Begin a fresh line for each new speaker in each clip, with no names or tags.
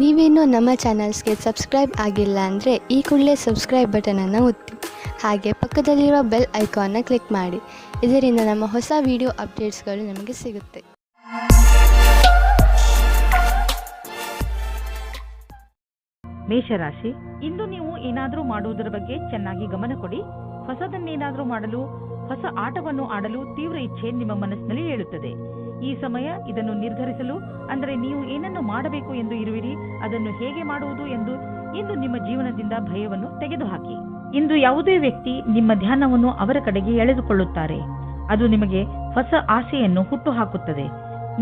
ನೀವೇನೂ ನಮ್ಮ ಚಾನಲ್ಸ್ಗೆ ಸಬ್ಸ್ಕ್ರೈಬ್ ಆಗಿಲ್ಲ ಅಂದರೆ ಈ ಕೂಡಲೇ ಸಬ್ಸ್ಕ್ರೈಬ್ ಬಟನನ್ನು ಒತ್ತಿ, ಹಾಗೆ ಪಕ್ಕದಲ್ಲಿರುವ ಬೆಲ್ ಐಕಾನ್ನ ಕ್ಲಿಕ್ ಮಾಡಿ. ಇದರಿಂದ ನಮ್ಮ ಹೊಸ ವಿಡಿಯೋ ಅಪ್ಡೇಟ್ಸ್ಗಳು ನಿಮಗೆ ಸಿಗುತ್ತೆ.
ಮೇಷರಾಶಿ, ಇಂದು ನೀವು ಏನಾದರೂ ಮಾಡುವುದರ ಬಗ್ಗೆ ಚೆನ್ನಾಗಿ ಗಮನ ಕೊಡಿ. ಹೊಸದನ್ನೇನಾದರೂ ಮಾಡಲು, ಹೊಸ ಆಟವನ್ನು ಆಡಲು ತೀವ್ರ ಇಚ್ಛೆ ನಿಮ್ಮ ಮನಸ್ಸಿನಲ್ಲಿ ಏಳುತ್ತದೆ. ಈ ಸಮಯ ಇದನ್ನು ನಿರ್ಧರಿಸಲು, ಅಂದರೆ ನೀವು ಏನನ್ನು ಮಾಡಬೇಕು ಎಂದು ಇರುವಿರಿ, ಅದನ್ನು ಹೇಗೆ ಮಾಡುವುದು ಎಂದು ಇಂದು ನಿಮ್ಮ ಜೀವನದಿಂದ ಭಯವನ್ನು ತೆಗೆದುಹಾಕಿ. ಇಂದು ಯಾವುದೇ ವ್ಯಕ್ತಿ ನಿಮ್ಮ ಧ್ಯಾನವನ್ನು ಅವರ ಕಡೆಗೆ ಎಳೆದುಕೊಳ್ಳುತ್ತಾರೆ. ಅದು ನಿಮಗೆ ಹೊಸ ಆಸೆಯನ್ನು ಹುಟ್ಟುಹಾಕುತ್ತದೆ.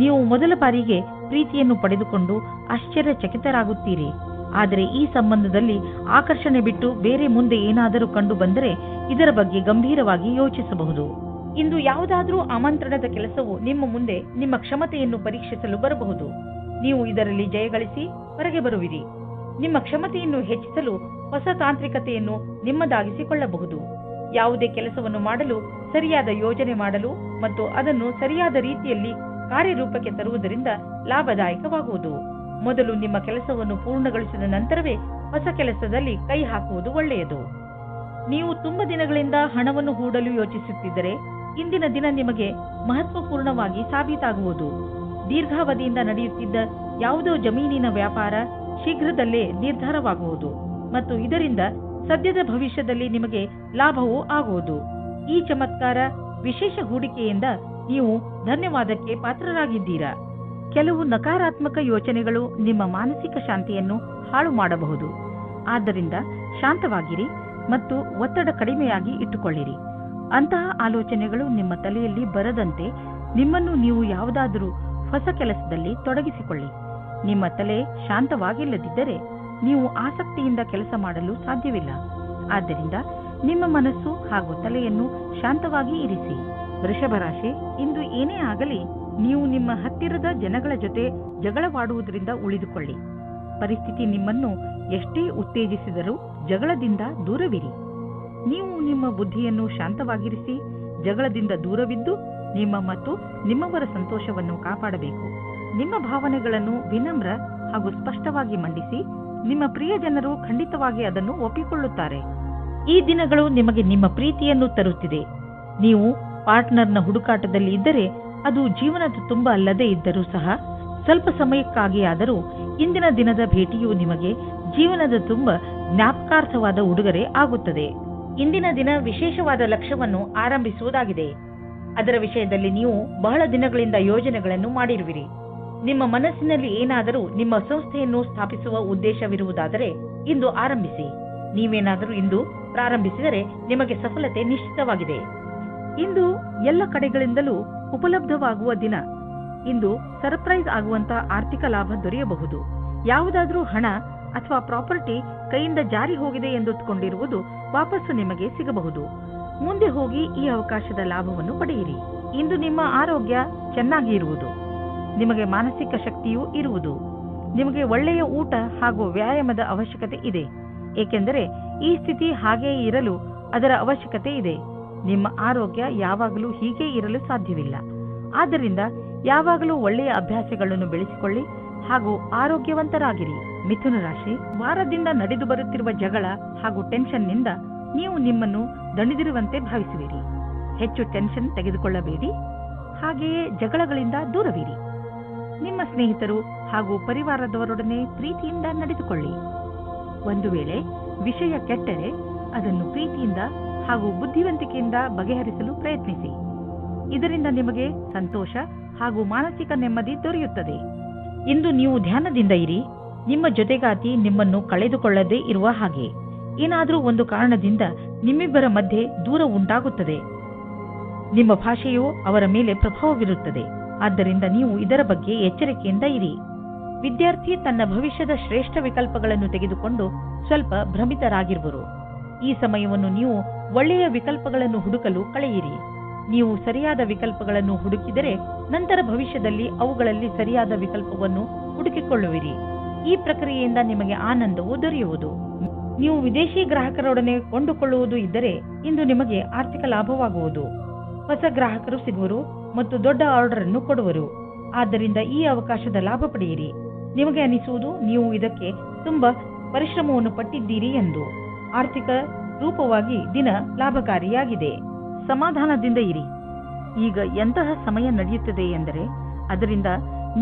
ನೀವು ಮೊದಲ ಬಾರಿಗೆ ಪ್ರೀತಿಯನ್ನು ಪಡೆದುಕೊಂಡು ಆಶ್ಚರ್ಯಚಕಿತರಾಗುತ್ತೀರಿ. ಆದರೆ ಈ ಸಂಬಂಧದಲ್ಲಿ ಆಕರ್ಷಣೆ ಬಿಟ್ಟು ಬೇರೆ ಮುಂದೆ ಏನಾದರೂ ಕಂಡು ಬಂದರೆ ಇದರ ಬಗ್ಗೆ ಗಂಭೀರವಾಗಿ ಯೋಚಿಸಬಹುದು. ಇಂದು ಯಾವುದಾದರೂ ಆಮಂತ್ರಣದ ಕೆಲಸವು ನಿಮ್ಮ ಮುಂದೆ ನಿಮ್ಮ ಕ್ಷಮತೆಯನ್ನು ಪರೀಕ್ಷಿಸಲು ಬರಬಹುದು. ನೀವು ಇದರಲ್ಲಿ ಜಯಗಳಿಸಿ ಹೊರಗೆ ಬರುವಿರಿ. ನಿಮ್ಮ ಕ್ಷಮತೆಯನ್ನು ಹೆಚ್ಚಿಸಲು ಹೊಸ ತಾಂತ್ರಿಕತೆಯನ್ನು ನಿಮ್ಮದಾಗಿಸಿಕೊಳ್ಳಬಹುದು. ಯಾವುದೇ ಕೆಲಸವನ್ನು ಮಾಡಲು ಸರಿಯಾದ ಯೋಜನೆ ಮಾಡಲು ಮತ್ತು ಅದನ್ನು ಸರಿಯಾದ ರೀತಿಯಲ್ಲಿ ಕಾರ್ಯರೂಪಕ್ಕೆ ತರುವುದರಿಂದ ಲಾಭದಾಯಕವಾಗುವುದು. ಮೊದಲು ನಿಮ್ಮ ಕೆಲಸವನ್ನು ಪೂರ್ಣಗೊಳಿಸಿದ ನಂತರವೇ ಹೊಸ ಕೆಲಸದಲ್ಲಿ ಕೈ ಹಾಕುವುದು ಒಳ್ಳೆಯದು. ನೀವು ತುಂಬ ದಿನಗಳಿಂದ ಹಣವನ್ನು ಹೂಡಲು ಯೋಚಿಸುತ್ತಿದ್ದರೆ ಇಂದಿನ ದಿನ ನಿಮಗೆ ಮಹತ್ವಪೂರ್ಣವಾಗಿ ಸಾಬೀತಾಗುವುದು. ದೀರ್ಘಾವಧಿಯಿಂದ ನಡೆಯುತ್ತಿದ್ದ ಯಾವುದೋ ಜಮೀನಿನ ವ್ಯಾಪಾರ ಶೀಘ್ರದಲ್ಲೇ ನಿರ್ಧಾರವಾಗುವುದು ಮತ್ತು ಇದರಿಂದ ಸದ್ಯದ ಭವಿಷ್ಯದಲ್ಲಿ ನಿಮಗೆ ಲಾಭವೂ ಆಗುವುದು. ಈ ಚಮತ್ಕಾರ, ವಿಶೇಷ ಹೂಡಿಕೆಯಿಂದ ನೀವು ಧನ್ಯವಾದಕ್ಕೆ ಪಾತ್ರರಾಗಿದ್ದೀರಾ. ಕೆಲವು ನಕಾರಾತ್ಮಕ ಯೋಚನೆಗಳು ನಿಮ್ಮ ಮಾನಸಿಕ ಶಾಂತಿಯನ್ನು ಹಾಳು ಮಾಡಬಹುದು. ಆದ್ದರಿಂದ ಶಾಂತವಾಗಿರಿ ಮತ್ತು ಒತ್ತಡ ಕಡಿಮೆಯಾಗಿ ಇಟ್ಟುಕೊಳ್ಳಿರಿ. ಅಂತಹ ಆಲೋಚನೆಗಳು ನಿಮ್ಮ ತಲೆಯಲ್ಲಿ ಬರದಂತೆ ನಿಮ್ಮನ್ನು ನೀವು ಯಾವುದಾದರೂ ಹೊಸ ಕೆಲಸದಲ್ಲಿ ತೊಡಗಿಸಿಕೊಳ್ಳಿ. ನಿಮ್ಮ ತಲೆ ಶಾಂತವಾಗಿಲ್ಲದಿದ್ದರೆ ನೀವು ಆಸಕ್ತಿಯಿಂದ ಕೆಲಸ ಮಾಡಲು ಸಾಧ್ಯವಿಲ್ಲ. ಆದ್ದರಿಂದ ನಿಮ್ಮ ಮನಸ್ಸು ಹಾಗೂ ತಲೆಯನ್ನು ಶಾಂತವಾಗಿ ಇರಿಸಿ. ವೃಷಭ ರಾಶಿ, ಇಂದು ಏನೇ ಆಗಲಿ ನೀವು ನಿಮ್ಮ ಹತ್ತಿರದ ಜನಗಳ ಜೊತೆ ಜಗಳವಾಡುವುದರಿಂದ ಉಳಿದುಕೊಳ್ಳಿ. ಪರಿಸ್ಥಿತಿ ನಿಮ್ಮನ್ನು ಎಷ್ಟೇ ಉತ್ತೇಜಿಸಿದರೂ ಜಗಳದಿಂದ ದೂರವಿರಿ. ನೀವು ನಿಮ್ಮ ಬುದ್ಧಿಯನ್ನು ಶಾಂತವಾಗಿರಿಸಿ ಜಗಳದಿಂದ ದೂರವಿದ್ದು ನಿಮ್ಮ ಮತ್ತು ನಿಮ್ಮವರ ಸಂತೋಷವನ್ನು ಕಾಪಾಡಬೇಕು. ನಿಮ್ಮ ಭಾವನೆಗಳನ್ನು ವಿನಮ್ರ ಹಾಗೂ ಸ್ಪಷ್ಟವಾಗಿ ಮಂಡಿಸಿ. ನಿಮ್ಮ ಪ್ರಿಯ ಜನರು ಖಂಡಿತವಾಗಿ ಅದನ್ನು ಒಪ್ಪಿಕೊಳ್ಳುತ್ತಾರೆ. ಈ ದಿನಗಳು ನಿಮಗೆ ನಿಮ್ಮ ಪ್ರೀತಿಯನ್ನು ತರುತ್ತಿದೆ. ನೀವು ಪಾರ್ಟ್ನರ್ನ ಹುಡುಕಾಟದಲ್ಲಿ ಇದ್ದರೆ ಅದು ಜೀವನದ ತುಂಬ ಅಲ್ಲದೇ ಇದ್ದರೂ ಸಹ ಸ್ವಲ್ಪ ಸಮಯಕ್ಕಾಗಿಯಾದರೂ ಇಂದಿನ ದಿನದ ಭೇಟಿಯು ನಿಮಗೆ ಜೀವನದ ತುಂಬ ಜ್ಞಾಪಕಾರ್ಥವಾದ ಉಡುಗೊರೆ ಆಗುತ್ತದೆ. ಇಂದಿನ ದಿನ ವಿಶೇಷವಾದ ಲಕ್ಷ್ಯವನ್ನು ಆರಂಭಿಸುವುದಾಗಿದೆ. ಅದರ ವಿಷಯದಲ್ಲಿ ನೀವು ಬಹಳ ದಿನಗಳಿಂದ ಯೋಜನೆಗಳನ್ನು ಮಾಡಿರುವಿರಿ. ನಿಮ್ಮ ಮನಸ್ಸಿನಲ್ಲಿ ಏನಾದರೂ ನಿಮ್ಮ ಸಂಸ್ಥೆಯನ್ನು ಸ್ಥಾಪಿಸುವ ಉದ್ದೇಶವಿರುವುದಾದರೆ ಇಂದು ಆರಂಭಿಸಿ. ನೀವೇನಾದರೂ ಇಂದು ಪ್ರಾರಂಭಿಸಿದರೆ ನಿಮಗೆ ಸಫಲತೆ ನಿಶ್ಚಿತವಾಗಿದೆ. ಇಂದು ಎಲ್ಲ ಕಡೆಗಳಿಂದಲೂ ಉಪಲಬ್ಧವಾಗುವ ದಿನ. ಇಂದು ಸರ್ಪ್ರೈಸ್ ಆಗುವಂತಹ ಆರ್ಥಿಕ ಲಾಭ ದೊರೆಯಬಹುದು. ಯಾವುದಾದ್ರೂ ಹಣ ಅಥವಾ ಪ್ರಾಪರ್ಟಿ ಕೈಯಿಂದ ಜಾರಿ ಹೋಗಿದೆ ಎಂದುಕೊಂಡಿರುವುದು ವಾಪಸ್ಸು ನಿಮಗೆ ಸಿಗಬಹುದು. ಮುಂದೆ ಹೋಗಿ ಈ ಅವಕಾಶದ ಲಾಭವನ್ನು ಪಡೆಯಿರಿ. ಇಂದು ನಿಮ್ಮ ಆರೋಗ್ಯ ಚೆನ್ನಾಗಿ ಇರುವುದು. ನಿಮಗೆ ಮಾನಸಿಕ ಶಕ್ತಿಯೂ ಇರುವುದು. ನಿಮಗೆ ಒಳ್ಳೆಯ ಊಟ ಹಾಗೂ ವ್ಯಾಯಾಮದ ಅವಶ್ಯಕತೆ ಇದೆ. ಏಕೆಂದರೆ ಈ ಸ್ಥಿತಿ ಹಾಗೆಯೇ ಇರಲು ಅದರ ಅವಶ್ಯಕತೆ ಇದೆ. ನಿಮ್ಮ ಆರೋಗ್ಯ ಯಾವಾಗಲೂ ಹೀಗೆ ಇರಲು ಸಾಧ್ಯವಿಲ್ಲ. ಆದ್ದರಿಂದ ಯಾವಾಗಲೂ ಒಳ್ಳೆಯ ಅಭ್ಯಾಸಗಳನ್ನು ಬೆಳೆಸಿಕೊಳ್ಳಿ ಹಾಗೂ ಆರೋಗ್ಯವಂತರಾಗಿರಿ. ಮಿಥುನ ರಾಶಿ, ವಾರದಿಂದ ನಡೆದು ಬರುತ್ತಿರುವ ಜಗಳ ಹಾಗೂ ಟೆನ್ಷನ್ನಿಂದ ನೀವು ನಿಮ್ಮನ್ನು ದಣಿದಿರುವಂತೆ ಭಾವಿಸುವಿರಿ. ಹೆಚ್ಚು ಟೆನ್ಷನ್ ತೆಗೆದುಕೊಳ್ಳಬೇಡಿ. ಹಾಗೆಯೇ ಜಗಳಗಳಿಂದ ದೂರವಿರಿ. ನಿಮ್ಮ ಸ್ನೇಹಿತರು ಹಾಗೂ ಪರಿವಾರದವರೊಡನೆ ಪ್ರೀತಿಯಿಂದ ನಡೆದುಕೊಳ್ಳಿ. ಒಂದು ವೇಳೆ ವಿಷಯ ಕೆಟ್ಟರೆ ಅದನ್ನು ಪ್ರೀತಿಯಿಂದ ಹಾಗೂ ಬುದ್ಧಿವಂತಿಕೆಯಿಂದ ಬಗೆಹರಿಸಲು ಪ್ರಯತ್ನಿಸಿ. ಇದರಿಂದ ನಿಮಗೆ ಸಂತೋಷ ಹಾಗೂ ಮಾನಸಿಕ ನೆಮ್ಮದಿ ದೊರೆಯುತ್ತದೆ. ಇಂದು ನೀವು ಧ್ಯಾನದಿಂದ ಇರಿ. ನಿಮ್ಮ ಜೊತೆಗಾತಿ ನಿಮ್ಮನ್ನು ಕಳೆದುಕೊಳ್ಳದೇ ಇರುವ ಹಾಗೆ ಏನಾದರೂ ಒಂದು ಕಾರಣದಿಂದ ನಿಮ್ಮಿಬ್ಬರ ಮಧ್ಯೆ ದೂರ ಉಂಟಾಗುತ್ತದೆ. ನಿಮ್ಮ ಭಾಷೆಯು ಅವರ ಮೇಲೆ ಪ್ರಭಾವವಿರುತ್ತದೆ. ಆದ್ದರಿಂದ ನೀವು ಇದರ ಬಗ್ಗೆ ಎಚ್ಚರಿಕೆಯಿಂದ ಇರಿ. ವಿದ್ಯಾರ್ಥಿ ತನ್ನ ಭವಿಷ್ಯದ ಶ್ರೇಷ್ಠ ವಿಕಲ್ಪಗಳನ್ನು ತೆಗೆದುಕೊಂಡು ಸ್ವಲ್ಪ ಭ್ರಮಿತರಾಗಿರುವರು. ಈ ಸಮಯವನ್ನು ನೀವು ಒಳ್ಳೆಯ ವಿಕಲ್ಪಗಳನ್ನು ಹುಡುಕಲು ಕಳೆಯಿರಿ. ನೀವು ಸರಿಯಾದ ವಿಕಲ್ಪಗಳನ್ನು ಹುಡುಕಿದರೆ ನಂತರ ಭವಿಷ್ಯದಲ್ಲಿ ಅವುಗಳಲ್ಲಿ ಸರಿಯಾದ ವಿಕಲ್ಪವನ್ನು ಹುಡುಕಿಕೊಳ್ಳುವಿರಿ. ಈ ಪ್ರಕ್ರಿಯೆಯಿಂದ ನಿಮಗೆ ಆನಂದವು ದೊರೆಯುವುದು. ನೀವು ವಿದೇಶಿ ಗ್ರಾಹಕರೊಡನೆ ಕೊಂಡುಕೊಳ್ಳುವುದು ಇದ್ದರೆ ಇಂದು ನಿಮಗೆ ಆರ್ಥಿಕ ಲಾಭವಾಗುವುದು. ಹೊಸ ಗ್ರಾಹಕರು ಸಿಗುವರು ಮತ್ತು ದೊಡ್ಡ ಆರ್ಡರ್ ಅನ್ನು ಕೊಡುವರು. ಆದ್ದರಿಂದ ಈ ಅವಕಾಶದ ಲಾಭ ಪಡೆಯಿರಿ. ನಿಮಗೆ ಅನಿಸುವುದು ನೀವು ಇದಕ್ಕೆ ತುಂಬಾ ಪರಿಶ್ರಮವನ್ನು ಪಟ್ಟಿದ್ದೀರಿ ಎಂದು. ಆರ್ಥಿಕ ರೂಪವಾಗಿ ದಿನ ಲಾಭಕಾರಿಯಾಗಿದೆ. ಸಮಾಧಾನದಿಂದ ಇರಿ. ಈಗ ಎಂತಹ ಸಮಯ ನಡೆಯುತ್ತದೆ ಎಂದರೆ ಅದರಿಂದ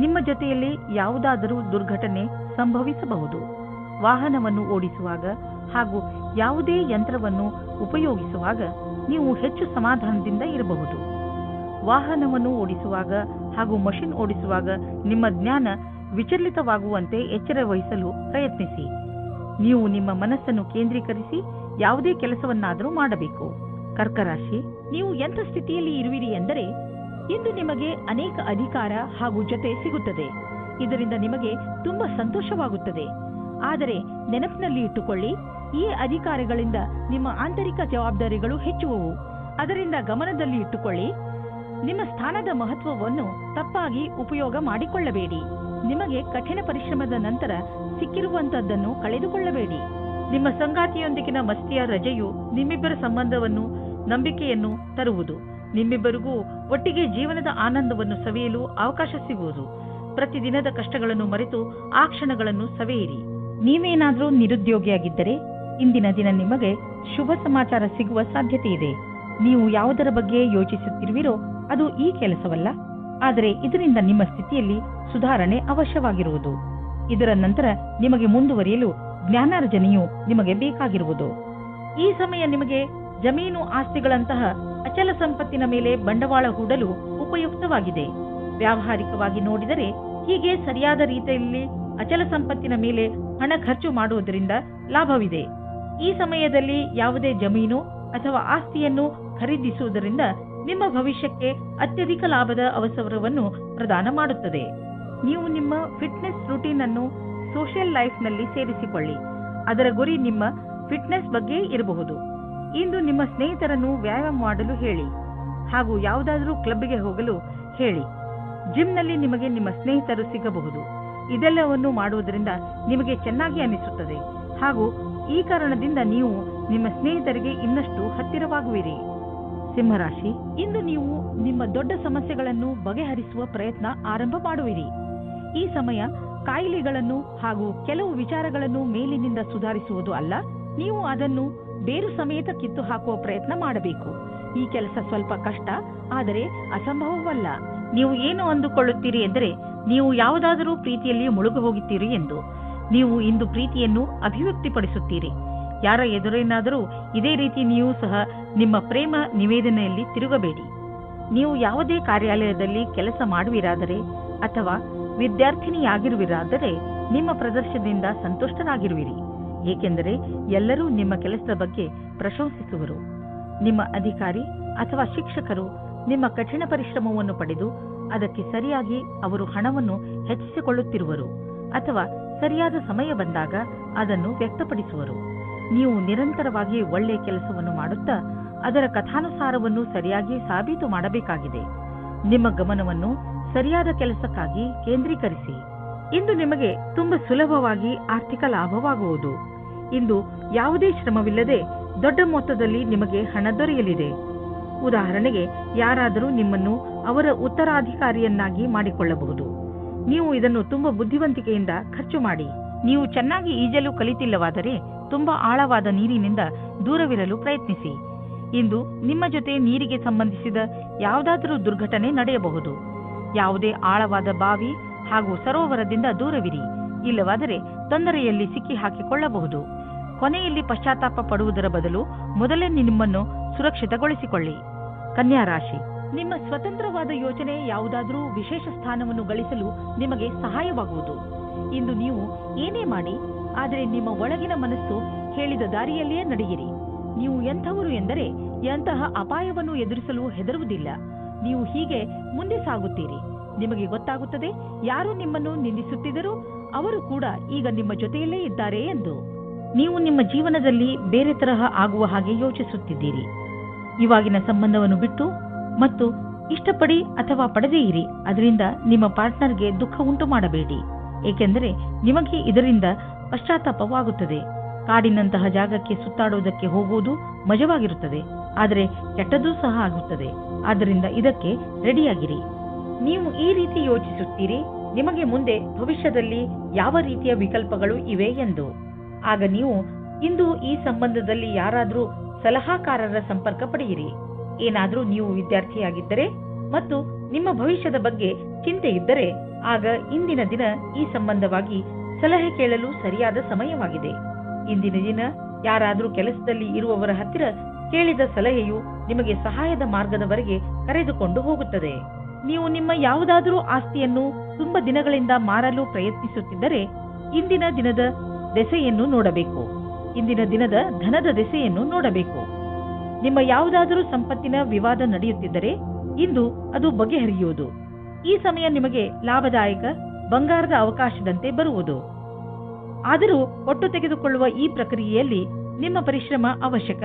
ನಿಮ್ಮ ಜೊತೆಯಲ್ಲಿ ಯಾವುದಾದರೂ ದುರ್ಘಟನೆ ಸಂಭವಿಸಬಹುದು. ವಾಹನವನ್ನು ಓಡಿಸುವಾಗ ಹಾಗೂ ಯಾವುದೇ ಯಂತ್ರವನ್ನು ಉಪಯೋಗಿಸುವಾಗ ನೀವು ಹೆಚ್ಚು ಸಮಾಧಾನದಿಂದ ಇರಬಹುದು. ವಾಹನವನ್ನು ಓಡಿಸುವಾಗ ಹಾಗೂ ಮಷಿನ್ ಓಡಿಸುವಾಗ ನಿಮ್ಮ ಜ್ಞಾನ ವಿಚಲಿತವಾಗುವಂತೆ ಎಚ್ಚರ ವಹಿಸಲು ಪ್ರಯತ್ನಿಸಿ. ನೀವು ನಿಮ್ಮ ಮನಸ್ಸನ್ನು ಕೇಂದ್ರೀಕರಿಸಿ ಯಾವುದೇ ಕೆಲಸವನ್ನಾದರೂ ಮಾಡಬೇಕು. ಕರ್ಕರಾಶಿ, ನೀವು ಎಂಥ ಸ್ಥಿತಿಯಲ್ಲಿ ಇರುವಿರಿ ಎಂದರೆ ಇಂದು ನಿಮಗೆ ಅನೇಕ ಅಧಿಕಾರ ಹಾಗೂ ಜೊತೆ ಸಿಗುತ್ತದೆ. ಇದರಿಂದ ನಿಮಗೆ ತುಂಬಾ ಸಂತೋಷವಾಗುತ್ತದೆ. ಆದರೆ ನೆನಪಿನಲ್ಲಿ ಇಟ್ಟುಕೊಳ್ಳಿ, ಈ ಅಧಿಕಾರಗಳಿಂದ ನಿಮ್ಮ ಆಂತರಿಕ ಜವಾಬ್ದಾರಿಗಳು ಹೆಚ್ಚುವವು. ಅದರಿಂದ ಗಮನದಲ್ಲಿ ಇಟ್ಟುಕೊಳ್ಳಿ, ನಿಮ್ಮ ಸ್ಥಾನದ ಮಹತ್ವವನ್ನು ತಪ್ಪಾಗಿ ಉಪಯೋಗ ಮಾಡಿಕೊಳ್ಳಬೇಡಿ. ನಿಮಗೆ ಕಠಿಣ ಪರಿಶ್ರಮದ ನಂತರ ಸಿಕ್ಕಿರುವಂತದ್ದನ್ನು ಕಳೆದುಕೊಳ್ಳಬೇಡಿ. ನಿಮ್ಮ ಸಂಗಾತಿಯೊಂದಿಗಿನ ಮಸ್ತಿಯ ರಜೆಯು ನಿಮ್ಮಿಬ್ಬರ ಸಂಬಂಧವನ್ನು ನಂಬಿಕೆಯನ್ನು ತರುವುದು. ನಿಮ್ಮಿಬ್ಬರಿಗೂ ಒಟ್ಟಿಗೆ ಜೀವನದ ಆನಂದವನ್ನು ಸವಿಯಲು ಅವಕಾಶ ಸಿಗುವುದು. ಪ್ರತಿದಿನದ ಕಷ್ಟಗಳನ್ನು ಮರೆತು ಆ ಕ್ಷಣಗಳನ್ನು ಸವಿಯಿರಿ. ನೀವೇನಾದರೂ ನಿರುದ್ಯೋಗಿಯಾಗಿದ್ದರೆ ಇಂದಿನ ದಿನ ನಿಮಗೆ ಶುಭ ಸಮಾಚಾರ ಸಿಗುವ ಸಾಧ್ಯತೆ ಇದೆ. ನೀವು ಯಾವುದರ ಬಗ್ಗೆ ಯೋಚಿಸುತ್ತಿರುವಿರೋ ಅದು ಈ ಕೆಲಸವಲ್ಲ, ಆದರೆ ಇದರಿಂದ ನಿಮ್ಮ ಸ್ಥಿತಿಯಲ್ಲಿ ಸುಧಾರಣೆ ಅವಶ್ಯವಾಗಿರುವುದು. ಇದರ ನಂತರ ನಿಮಗೆ ಮುಂದುವರಿಯಲು ಜ್ಞಾನಾರ್ಜನೆಯು ನಿಮಗೆ ಬೇಕಾಗಿರುವುದು. ಈ ಸಮಯ ನಿಮಗೆ ಜಮೀನು ಆಸ್ತಿಗಳಂತಹ ಅಚಲ ಸಂಪತ್ತಿನ ಮೇಲೆ ಬಂಡವಾಳ ಹೂಡಲು ಉಪಯುಕ್ತವಾಗಿದೆ. ವ್ಯಾವಹಾರಿಕವಾಗಿ ನೋಡಿದರೆ ಹೀಗೆ ಸರಿಯಾದ ರೀತಿಯಲ್ಲಿ ಅಚಲ ಸಂಪತ್ತಿನ ಮೇಲೆ ಹಣ ಖರ್ಚು ಮಾಡುವುದರಿಂದ ಲಾಭವಿದೆ. ಈ ಸಮಯದಲ್ಲಿ ಯಾವುದೇ ಜಮೀನು ಅಥವಾ ಆಸ್ತಿಯನ್ನು ಖರೀದಿಸುವುದರಿಂದ ನಿಮ್ಮ ಭವಿಷ್ಯಕ್ಕೆ ಅತ್ಯಧಿಕ ಲಾಭದ ಅವಸರವನ್ನು ಪ್ರದಾನ ಮಾಡುತ್ತದೆ. ನೀವು ನಿಮ್ಮ ಫಿಟ್ನೆಸ್ ರೂಟೀನ್ ಅನ್ನು ಸೋಷಿಯಲ್ ಲೈಫ್ನಲ್ಲಿ ಸೇರಿಸಿಕೊಳ್ಳಿ. ಅದರ ಗುರಿ ನಿಮ್ಮ ಫಿಟ್ನೆಸ್ ಬಗ್ಗೆ ಇರಬಹುದು. ಇಂದು ನಿಮ್ಮ ಸ್ನೇಹಿತರನ್ನು ವ್ಯಾಯಾಮ ಮಾಡಲು ಹೇಳಿ ಹಾಗೂ ಯಾವುದಾದರೂ ಕ್ಲಬ್ಗೆ ಹೋಗಲು ಹೇಳಿ. ಜಿಮ್ನಲ್ಲಿ ನಿಮಗೆ ನಿಮ್ಮ ಸ್ನೇಹಿತರು ಸಿಗಬಹುದು. ಇದೆಲ್ಲವನ್ನು ಮಾಡುವುದರಿಂದ ನಿಮಗೆ ಚೆನ್ನಾಗಿ ಅನಿಸುತ್ತದೆ ಹಾಗೂ ಈ ಕಾರಣದಿಂದ ನೀವು ನಿಮ್ಮ ಸ್ನೇಹಿತರಿಗೆ ಇನ್ನಷ್ಟು ಹತ್ತಿರವಾಗುವಿರಿ. ಸಿಂಹರಾಶಿ, ಇಂದು ನೀವು ನಿಮ್ಮ ದೊಡ್ಡ ಸಮಸ್ಯೆಗಳನ್ನು ಬಗೆಹರಿಸುವ ಪ್ರಯತ್ನ ಆರಂಭ ಮಾಡುವಿರಿ. ಈ ಸಮಯ ಕಾಯಿಲೆಗಳನ್ನು ಹಾಗೂ ಕೆಲವು ವಿಚಾರಗಳನ್ನು ಮೇಲಿನಿಂದ ಸುಧಾರಿಸುವುದು ಅಲ್ಲ, ನೀವು ಅದನ್ನು ಬೇರು ಸಮೇತ ಕಿತ್ತು ಹಾಕುವ ಪ್ರಯತ್ನ ಮಾಡಬೇಕು. ಈ ಕೆಲಸ ಸ್ವಲ್ಪ ಕಷ್ಟ, ಆದರೆ ಅಸಂಭವವಲ್ಲ. ನೀವು ಏನು ಅಂದುಕೊಳ್ಳುತ್ತೀರಿ ಎಂದರೆ ನೀವು ಯಾವುದಾದರೂ ಪ್ರೀತಿಯಲ್ಲಿ ಮುಳುಗು ಹೋಗುತ್ತೀರಿ ಎಂದು. ನೀವು ಇಂದು ಪ್ರೀತಿಯನ್ನು ಅಭಿವ್ಯಕ್ತಿಪಡಿಸುತ್ತೀರಿ. ಯಾರ ಎದುರೇನಾದರೂ ಇದೇ ರೀತಿ ನೀವು ಸಹ ನಿಮ್ಮ ಪ್ರೇಮ ನಿವೇದನೆಯಲ್ಲಿ ತಿರುಗಬೇಡಿ. ನೀವು ಯಾವುದೇ ಕಾರ್ಯಾಲಯದಲ್ಲಿ ಕೆಲಸ ಮಾಡುವಿರಾದರೆ ಅಥವಾ ವಿದ್ಯಾರ್ಥಿನಿಯಾಗಿರುವಿರಾದರೆ ನಿಮ್ಮ ಪ್ರದರ್ಶನದಿಂದ ಸಂತುಷ್ಟರಾಗಿರುವಿರಿ, ಏಕೆಂದರೆ ಎಲ್ಲರೂ ನಿಮ್ಮ ಕೆಲಸದ ಬಗ್ಗೆ ಪ್ರಶಂಸಿಸುವರು. ನಿಮ್ಮ ಅಧಿಕಾರಿ ಅಥವಾ ಶಿಕ್ಷಕರು ನಿಮ್ಮ ಕಠಿಣ ಪರಿಶ್ರಮವನ್ನು ಪಡೆದು ಅದಕ್ಕೆ ಸರಿಯಾಗಿ ಅವರು ಹಣವನ್ನು ಹೆಚ್ಚಿಸಿಕೊಳ್ಳುತ್ತಿರುವರು ಅಥವಾ ಸರಿಯಾದ ಸಮಯ ಬಂದಾಗ ಅದನ್ನು ವ್ಯಕ್ತಪಡಿಸುವರು. ನೀವು ನಿರಂತರವಾಗಿ ಒಳ್ಳೆಯ ಕೆಲಸವನ್ನು ಮಾಡುತ್ತಾ ಅದರ ಕಥಾನುಸಾರವನ್ನು ಸರಿಯಾಗಿ ಸಾಬೀತು ಮಾಡಬೇಕಾಗಿದೆ. ನಿಮ್ಮ ಗಮನವನ್ನು ಸರಿಯಾದ ಕೆಲಸಕ್ಕಾಗಿ ಕೇಂದ್ರೀಕರಿಸಿ. ಇಂದು ನಿಮಗೆ ತುಂಬಾ ಸುಲಭವಾಗಿ ಆರ್ಥಿಕ ಲಾಭವಾಗುವುದು. ಇಂದು ಯಾವುದೇ ಶ್ರಮವಿಲ್ಲದೆ ದೊಡ್ಡ ಮೊತ್ತದಲ್ಲಿ ನಿಮಗೆ ಹಣ ದೊರೆಯಲಿದೆ. ಉದಾಹರಣೆಗೆ, ಯಾರಾದರೂ ನಿಮ್ಮನ್ನು ಅವರ ಉತ್ತರಾಧಿಕಾರಿಯನ್ನಾಗಿ ಮಾಡಿಕೊಳ್ಳಬಹುದು. ನೀವು ಇದನ್ನು ತುಂಬಾ ಬುದ್ಧಿವಂತಿಕೆಯಿಂದ ಖರ್ಚು ಮಾಡಿ. ನೀವು ಚೆನ್ನಾಗಿ ಈಜಲು ಕಲಿತಿಲ್ಲವಾದರೆ ತುಂಬಾ ಆಳವಾದ ನೀರಿನಿಂದ ದೂರವಿರಲು ಪ್ರಯತ್ನಿಸಿ. ಇಂದು ನಿಮ್ಮ ಜೊತೆ ನೀರಿಗೆ ಸಂಬಂಧಿಸಿದ ಯಾವುದಾದರೂ ದುರ್ಘಟನೆ ನಡೆಯಬಹುದು. ಯಾವುದೇ ಆಳವಾದ ಬಾವಿ ಹಾಗೂ ಸರೋವರದಿಂದ ದೂರವಿರಿ, ಇಲ್ಲವಾದರೆ ತೊಂದರೆಯಲ್ಲಿ ಸಿಕ್ಕಿ ಹಾಕಿಕೊಳ್ಳಬಹುದು. ಕೊನೆಯಲ್ಲಿ ಪಶ್ಚಾತ್ತಾಪ ಪಡುವುದರ ಬದಲು ಮೊದಲೇ ನಿಮ್ಮನ್ನು ಸುರಕ್ಷಿತಗೊಳಿಸಿಕೊಳ್ಳಿ. ಕನ್ಯಾ ರಾಶಿ, ನಿಮ್ಮ ಸ್ವತಂತ್ರವಾದ ಯೋಚನೆ ಯಾವುದಾದರೂ ವಿಶೇಷ ಸ್ಥಾನವನ್ನು ಗಳಿಸಲು ನಿಮಗೆ ಸಹಾಯವಾಗುವುದು. ಇಂದು ನೀವು ಏನೇ ಮಾಡಿ, ಆದರೆ ನಿಮ್ಮ ಒಳಗಿನ ಮನಸ್ಸು ಹೇಳಿದ ದಾರಿಯಲ್ಲಿಯೇ ನಡೆಯಿರಿ. ನೀವು ಎಂಥವರು ಎಂದರೆ ಎಂತಹ ಅಪಾಯವನ್ನು ಎದುರಿಸಲು ಹೆದರುವುದಿಲ್ಲ. ನೀವು ಹೀಗೆ ಮುಂದೆ ಸಾಗುತ್ತೀರಿ. ನಿಮಗೆ ಗೊತ್ತಾಗುತ್ತದೆ, ಯಾರು ನಿಮ್ಮನ್ನು ನಿಂದಿಸುತ್ತಿದ್ದರೂ ಅವರು ಕೂಡ ಈಗ ನಿಮ್ಮ ಜೊತೆಯಲ್ಲೇ ಇದ್ದಾರೆ ಎಂದು. ನೀವು ನಿಮ್ಮ ಜೀವನದಲ್ಲಿ ಬೇರೆ ತರಹ ಆಗುವ ಹಾಗೆ ಯೋಚಿಸುತ್ತಿದ್ದೀರಿ. ಇವಾಗಿನ ಸಂಬಂಧವನ್ನು ಬಿಟ್ಟು ಮತ್ತು ಇಷ್ಟಪಡಿ ಅಥವಾ ಪಡೆದೇ ಇರಿ. ಅದರಿಂದ ನಿಮ್ಮ ಪಾರ್ಟ್ನರ್ಗೆ ದುಃಖ ಉಂಟು ಮಾಡಬೇಡಿ, ಏಕೆಂದರೆ ನಿಮಗೆ ಇದರಿಂದ ಪಶ್ಚಾತ್ತಾಪವಾಗುತ್ತದೆ. ಕಾಡಿನಂತಹ ಜಾಗಕ್ಕೆ ಸುತ್ತಾಡುವುದಕ್ಕೆ ಹೋಗುವುದು ಮಜವಾಗಿರುತ್ತದೆ, ಆದರೆ ಕೆಟ್ಟದ್ದೂ ಸಹ ಆಗುತ್ತದೆ. ಆದ್ದರಿಂದ ಇದಕ್ಕೆ ರೆಡಿಯಾಗಿರಿ. ನೀವು ಈ ರೀತಿ ಯೋಚಿಸುತ್ತೀರಿ, ನಿಮಗೆ ಮುಂದೆ ಭವಿಷ್ಯದಲ್ಲಿ ಯಾವ ರೀತಿಯ ವಿಕಲ್ಪಗಳು ಇವೆ ಎಂದು. ಆಗ ನೀವು ಇಂದು ಈ ಸಂಬಂಧದಲ್ಲಿ ಯಾರಾದರೂ ಸಲಹಾಕಾರರ ಸಂಪರ್ಕ ಪಡೆಯಿರಿ. ಏನಾದರೂ ನೀವು ವಿದ್ಯಾರ್ಥಿಯಾಗಿದ್ದರೆ ಮತ್ತು ನಿಮ್ಮ ಭವಿಷ್ಯದ ಬಗ್ಗೆ ಚಿಂತೆ ಇದ್ದರೆ ಆಗ ಇಂದಿನ ದಿನ ಈ ಸಂಬಂಧವಾಗಿ ಸಲಹೆ ಕೇಳಲು ಸರಿಯಾದ ಸಮಯವಾಗಿದೆ. ಇಂದಿನ ದಿನ ಯಾರಾದರೂ ಕೆಲಸದಲ್ಲಿ ಇರುವವರ ಹತ್ತಿರ ಕೇಳಿದ ಸಲಹೆಯು ನಿಮಗೆ ಸಹಾಯದ ಮಾರ್ಗದವರೆಗೆ ಕರೆದುಕೊಂಡು ಹೋಗುತ್ತದೆ. ನೀವು ನಿಮ್ಮ ಯಾವುದಾದರೂ ಆಸ್ತಿಯನ್ನು ತುಂಬಾ ದಿನಗಳಿಂದ ಮಾರಲು ಪ್ರಯತ್ನಿಸುತ್ತಿದ್ದರೆ ಇಂದಿನ ದಿನದ ದೆಸೆಯನ್ನು ನೋಡಬೇಕು. ಇಂದಿನ ದಿನದ ಧನದ ದೆಸೆಯನ್ನು ನೋಡಬೇಕು. ನಿಮ್ಮ ಯಾವುದಾದರೂ ಸಂಪತ್ತಿನ ವಿವಾದ ನಡೆಯುತ್ತಿದ್ದರೆ ಇಂದು ಅದು ಬಗೆಹರಿಯುವುದು. ಈ ಸಮಯ ನಿಮಗೆ ಲಾಭದಾಯಕ ಬಂಗಾರದ ಅವಕಾಶದಂತೆ ಬರುವುದು. ಆದರೂ ಒಟ್ಟು ತೆಗೆದುಕೊಳ್ಳುವ ಈ ಪ್ರಕ್ರಿಯೆಯಲ್ಲಿ ನಿಮ್ಮ ಪರಿಶ್ರಮ ಅವಶ್ಯಕ,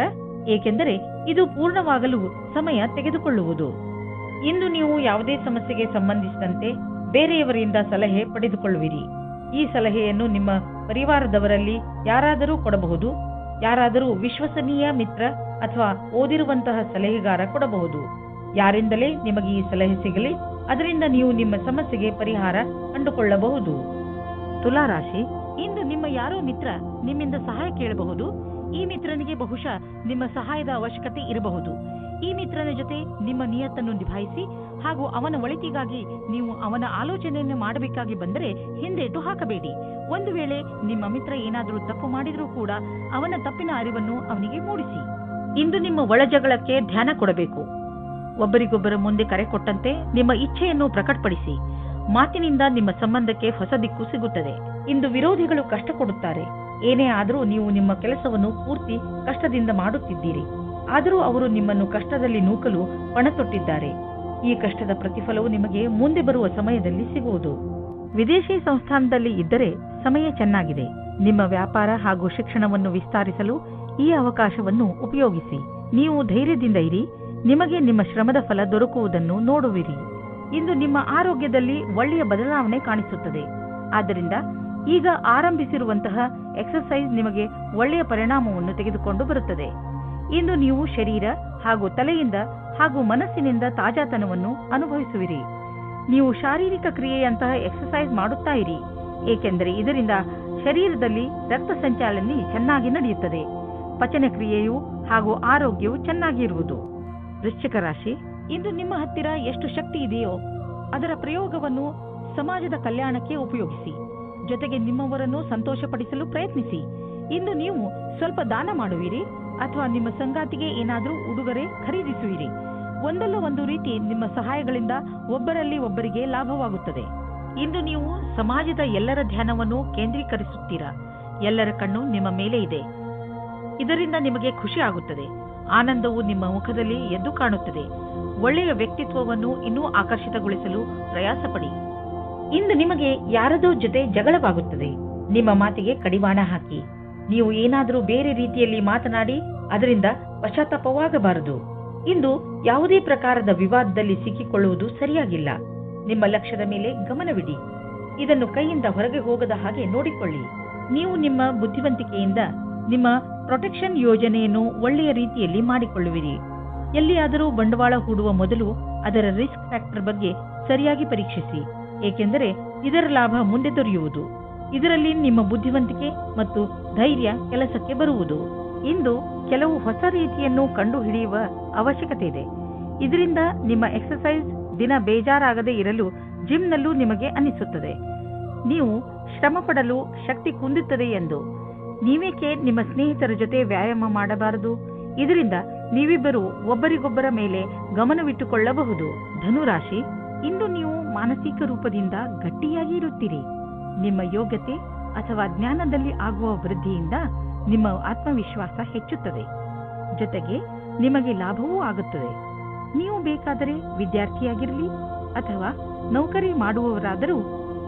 ಏಕೆಂದರೆ ಇದು ಪೂರ್ಣವಾಗಲು ಸಮಯ ತೆಗೆದುಕೊಳ್ಳುವುದು. ಇಂದು ನೀವು ಯಾವುದೇ ಸಮಸ್ಯೆಗೆ ಸಂಬಂಧಿಸಿದಂತೆ ಬೇರೆಯವರಿಂದ ಸಲಹೆ ಪಡೆದುಕೊಳ್ಳುವಿರಿ. ಈ ಸಲಹೆಯನ್ನು ನಿಮ್ಮ ಪರಿವಾರದವರಲ್ಲಿ ಯಾರಾದರೂ ಕೊಡಬಹುದು. ಯಾರಾದರೂ ವಿಶ್ವಸನೀಯ ಮಿತ್ರ ಅಥವಾ ಓದಿರುವಂತಹ ಸಲಹೆಗಾರ ಕೊಡಬಹುದು. ಯಾರಿಂದಲೇ ನಿಮಗೆ ಈ ಸಲಹೆ ಸಿಗಲಿ, ಅದರಿಂದ ನೀವು ನಿಮ್ಮ ಸಮಸ್ಯೆಗೆ ಪರಿಹಾರ ಕಂಡುಕೊಳ್ಳಬಹುದು. ತುಲಾರಾಶಿ, ಇಂದು ನಿಮ್ಮ ಯಾರೋ ಮಿತ್ರ ನಿಮ್ಮಿಂದ ಸಹಾಯ ಕೇಳಬಹುದು. ಈ ಮಿತ್ರನಿಗೆ ಬಹುಶಃ ನಿಮ್ಮ ಸಹಾಯದ ಅವಶ್ಯಕತೆ ಇರಬಹುದು. ಈ ಮಿತ್ರನ ಜೊತೆ ನಿಮ್ಮ ನಿಯತ್ತನ್ನು ನಿಭಾಯಿಸಿ ಹಾಗೂ ಅವನ ಒಳಿತಿಗಾಗಿ ನೀವು ಅವನ ಆಲೋಚನೆಯನ್ನು ಮಾಡಬೇಕಾಗಿ ಬಂದರೆ ಹಿಂದೇಟು ಹಾಕಬೇಡಿ. ಒಂದು ವೇಳೆ ನಿಮ್ಮ ಮಿತ್ರ ಏನಾದರೂ ತಪ್ಪು ಮಾಡಿದ್ರೂ ಕೂಡ ಅವನ ತಪ್ಪಿನ ಅರಿವನ್ನು ಅವನಿಗೆ ಮೂಡಿಸಿ. ಇಂದು ನಿಮ್ಮ ಒಳಜಗಳಕ್ಕೆ ಧ್ಯಾನ ಕೊಡಬೇಕು. ಒಬ್ಬರಿಗೊಬ್ಬರ ಮುಂದೆ ಕರೆ ಕೊಟ್ಟಂತೆ ನಿಮ್ಮ ಇಚ್ಛೆಯನ್ನು ಪ್ರಕಟಪಡಿಸಿ. ಮಾತಿನಿಂದ ನಿಮ್ಮ ಸಂಬಂಧಕ್ಕೆ ಹೊಸ ದಿಕ್ಕು ಸಿಗುತ್ತದೆ. ಇಂದು ವಿರೋಧಿಗಳು ಕಷ್ಟ ಕೊಡುತ್ತಾರೆ. ಏನೇ ಆದರೂ ನೀವು ನಿಮ್ಮ ಕೆಲಸವನ್ನು ಪೂರ್ತಿ ಕಷ್ಟದಿಂದ ಮಾಡುತ್ತಿದ್ದೀರಿ. ಆದರೂ ಅವರು ನಿಮ್ಮನ್ನು ಕಷ್ಟದಲ್ಲಿ ನೂಕಲು ಪಣತೊಟ್ಟಿದ್ದಾರೆ. ಈ ಕಷ್ಟದ ಪ್ರತಿಫಲವು ನಿಮಗೆ ಮುಂದೆ ಬರುವ ಸಮಯದಲ್ಲಿ ಸಿಗುವುದು. ವಿದೇಶಿ ಸಂಸ್ಥಾನದಲ್ಲಿ ಇದ್ದರೆ ಸಮಯ ಚೆನ್ನಾಗಿದೆ. ನಿಮ್ಮ ವ್ಯಾಪಾರ ಹಾಗೂ ಶಿಕ್ಷಣವನ್ನು ವಿಸ್ತರಿಸಲು ಈ ಅವಕಾಶವನ್ನು ಉಪಯೋಗಿಸಿ. ನೀವು ಧೈರ್ಯದಿಂದ ಇರಿ. ನಿಮಗೆ ನಿಮ್ಮ ಶ್ರಮದ ಫಲ ದೊರಕುವುದನ್ನು ನೋಡುವಿರಿ. ಇಂದು ನಿಮ್ಮ ಆರೋಗ್ಯದಲ್ಲಿ ಒಳ್ಳೆಯ ಬದಲಾವಣೆ ಕಾಣಿಸುತ್ತದೆ. ಆದ್ದರಿಂದ ಈಗ ಆರಂಭಿಸಿರುವಂತಹ ಎಕ್ಸರ್ಸೈಸ್ ನಿಮಗೆ ಒಳ್ಳೆಯ ಪರಿಣಾಮವನ್ನು ತೆಗೆದುಕೊಂಡು ಬರುತ್ತದೆ. ಇಂದು ನೀವು ಶರೀರ ಹಾಗೂ ತಲೆಯಿಂದ ಹಾಗೂ ಮನಸ್ಸಿನಿಂದ ತಾಜಾತನವನ್ನು ಅನುಭವಿಸುವಿರಿ. ನೀವು ಶಾರೀರಿಕ ಕ್ರಿಯೆಯಂತಹ ಎಕ್ಸರ್ಸೈಸ್ ಮಾಡುತ್ತಾ ಇರಿ, ಏಕೆಂದರೆ ಇದರಿಂದ ಶರೀರದಲ್ಲಿ ರಕ್ತ ಸಂಚಾಲನೆ ಚೆನ್ನಾಗಿ ನಡೆಯುತ್ತದೆ. ಪಚನ ಕ್ರಿಯೆಯು ಹಾಗೂ ಆರೋಗ್ಯವು ಚೆನ್ನಾಗಿ ಇರುವುದು. ವೃಶ್ಚಿಕ ರಾಶಿ, ಇಂದು ನಿಮ್ಮ ಹತ್ತಿರ ಎಷ್ಟು ಶಕ್ತಿ ಇದೆಯೋ ಅದರ ಪ್ರಯೋಗವನ್ನು ಸಮಾಜದ ಕಲ್ಯಾಣಕ್ಕೆ ಉಪಯೋಗಿಸಿ. ಜೊತೆಗೆ ನಿಮ್ಮವರನ್ನು ಸಂತೋಷಪಡಿಸಲು ಪ್ರಯತ್ನಿಸಿ. ಇಂದು ನೀವು ಸ್ವಲ್ಪ ದಾನ ಮಾಡುವಿರಿ ಅಥವಾ ನಿಮ್ಮ ಸಂಗಾತಿಗೆ ಏನಾದರೂ ಉಡುಗೊರೆ ಖರೀದಿಸುವಿರಿ. ಒಂದಲ್ಲ ಒಂದು ರೀತಿ ನಿಮ್ಮ ಸಹಾಯಗಳಿಂದ ಒಬ್ಬರಲ್ಲಿ ಒಬ್ಬರಿಗೆ ಲಾಭವಾಗುತ್ತದೆ. ಇಂದು ನೀವು ಸಮಾಜದ ಎಲ್ಲರ ಧ್ಯಾನವನ್ನು ಕೇಂದ್ರೀಕರಿಸುತ್ತೀರಾ. ಎಲ್ಲರ ಕಣ್ಣು ನಿಮ್ಮ ಮೇಲೆ ಇದೆ. ಇದರಿಂದ ನಿಮಗೆ ಖುಷಿ ಆಗುತ್ತದೆ. ಆನಂದವು ನಿಮ್ಮ ಮುಖದಲ್ಲಿ ಎದ್ದು ಕಾಣುತ್ತದೆ. ಒಳ್ಳೆಯ ವ್ಯಕ್ತಿತ್ವವನ್ನು ಇನ್ನೂ ಆಕರ್ಷಿತಗೊಳಿಸಲು ಪ್ರಯಾಸ ಪಡಿ. ಇಂದು ನಿಮಗೆ ಯಾರದೋ ಜೊತೆ ಜಗಳವಾಗುತ್ತದೆ. ನಿಮ್ಮ ಮಾತಿಗೆ ಕಡಿವಾಣ ಹಾಕಿ. ನೀವು ಏನಾದರೂ ಬೇರೆ ರೀತಿಯಲ್ಲಿ ಮಾತನಾಡಿ ಅದರಿಂದ ಪಶ್ಚಾತ್ತಾಪವಾಗಬಾರದು. ಇಂದು ಯಾವುದೇ ಪ್ರಕಾರದ ವಿವಾದದಲ್ಲಿ ಸಿಕ್ಕಿಕೊಳ್ಳುವುದು ಸರಿಯಾಗಿಲ್ಲ. ನಿಮ್ಮ ಲಕ್ಷ್ಯದ ಮೇಲೆ ಗಮನವಿಡಿ. ಇದನ್ನು ಕೈಯಿಂದ ಹೊರಗೆ ಹೋಗದ ಹಾಗೆ ನೋಡಿಕೊಳ್ಳಿ. ನೀವು ನಿಮ್ಮ ಬುದ್ಧಿವಂತಿಕೆಯಿಂದ ನಿಮ್ಮ ಪ್ರೊಟೆಕ್ಷನ್ ಯೋಜನೆಯನ್ನು ಒಳ್ಳೆಯ ರೀತಿಯಲ್ಲಿ ಮಾಡಿಕೊಳ್ಳುವಿರಿ. ಎಲ್ಲಿಯಾದರೂ ಬಂಡವಾಳ ಹೂಡುವ ಮೊದಲು ಅದರ ರಿಸ್ಕ್ ಫ್ಯಾಕ್ಟರ್ ಬಗ್ಗೆ ಸರಿಯಾಗಿ ಪರೀಕ್ಷಿಸಿ, ಏಕೆಂದರೆ ಇದರ ಲಾಭ ಮುಂದೆ ದೊರೆಯುವುದು. ಇದರಲ್ಲಿ ನಿಮ್ಮ ಬುದ್ಧಿವಂತಿಕೆ ಮತ್ತು ಧೈರ್ಯ ಕೆಲಸಕ್ಕೆ ಬರುವುದು. ಇಂದು ಕೆಲವು ಹೊಸ ರೀತಿಯನ್ನು ಕಂಡುಹಿಡಿಯುವ ಅವಶ್ಯಕತೆ ಇದೆ. ಇದರಿಂದ ನಿಮ್ಮ ಎಕ್ಸರ್ಸೈಸ್ ದಿನ ಬೇಜಾರಾಗದೇ ಇರಲು ಜಿಮ್ನಲ್ಲೂ ನಿಮಗೆ ಅನಿಸುತ್ತದೆ. ನೀವು ಶ್ರಮ ಪಡಲು ಶಕ್ತಿ ಕುಂದುತ್ತದೆ ಎಂದು. ನೀವೇಕೆ ನಿಮ್ಮ ಸ್ನೇಹಿತರ ಜೊತೆ ವ್ಯಾಯಾಮ ಮಾಡಬಾರದು? ಇದರಿಂದ ನೀವಿಬ್ಬರು ಒಬ್ಬರಿಗೊಬ್ಬರ ಮೇಲೆ ಗಮನವಿಟ್ಟುಕೊಳ್ಳಬಹುದು. ಧನುರಾಶಿ, ಇಂದು ನೀವು ಮಾನಸಿಕ ರೂಪದಿಂದ ಗಟ್ಟಿಯಾಗಿ ಇರುತ್ತೀರಿ. ನಿಮ್ಮ ಯೋಗ್ಯತೆ ಅಥವಾ ಜ್ಞಾನದಲ್ಲಿ ಆಗುವ ವೃದ್ಧಿಯಿಂದ ನಿಮ್ಮ ಆತ್ಮವಿಶ್ವಾಸ ಹೆಚ್ಚುತ್ತದೆ. ಜೊತೆಗೆ ನಿಮಗೆ ಲಾಭವೂ ಆಗುತ್ತದೆ. ನೀವು ಬೇಕಾದರೆ ವಿದ್ಯಾರ್ಥಿಯಾಗಿರಲಿ ಅಥವಾ ನೌಕರಿ ಮಾಡುವವರಾದರೂ